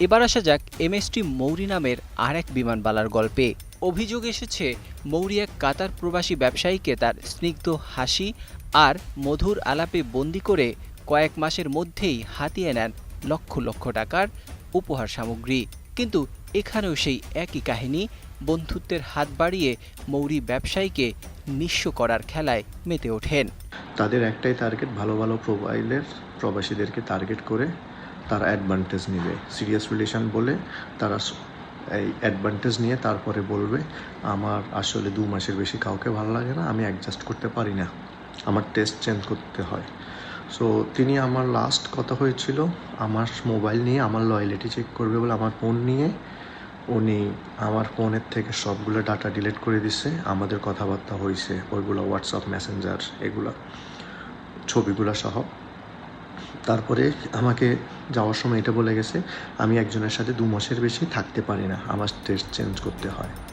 এবার আসা যাক এমএসটি মৌরি নামের আর এক বিমানবালার গল্পে। অভিযোগ এসেছে মৌরি এক কাতার প্রবাসী ব্যবসায়ীকে তার স্নিগ্ধ হাসি আর মধুর আলাপে বন্দি করে কয়েক মাসের মধ্যেই হাতিয়ে নেন লক্ষ লক্ষ টাকার উপহার সামগ্রী। কিন্তু এখানেও সেই একই কাহিনী, বন্ধুত্বের হাত বাড়িয়ে মৌরি ব্যবসায়ীকে নিঃস্ব করার খেলায় মেতে ওঠেন। তাদের একটাই টার্গেট, ভালো ভালো প্রোফাইলের প্রবাসীদেরকে টার্গেট করে তারা অ্যাডভান্টেজ নেবে, সিরিয়াস রিলেশন বলে তারা এই অ্যাডভান্টেজ নিয়ে তারপরে বলবে আমার আসলে 2 মাসের বেশি কাউকে ভালো লাগে না, আমি অ্যাডজাস্ট করতে পারি না, আমার টেস্ট চেঞ্জ করতে হয়। সো তিনি, আমার লাস্ট কথা হয়েছিল আমার মোবাইল নিয়ে আমার লয়ালিটি চেক করবে বলে আমার ফোন নিয়ে উনি আমার ফোনের থেকে সবগুলো ডাটা ডিলিট করে দিছে। আমাদের কথাবার্তা হয়েছে ওইগুলো হোয়াটসঅ্যাপ, মেসেঞ্জার, এগুলা ছবিগুলো সহ। তারপরে আমাকে যাওয়ার সময় এটা বলে গেছে আমি একজনের সাথে 2 মাসের বেশি থাকতে পারি না, আমার টেস্ট চেঞ্জ করতে হয়।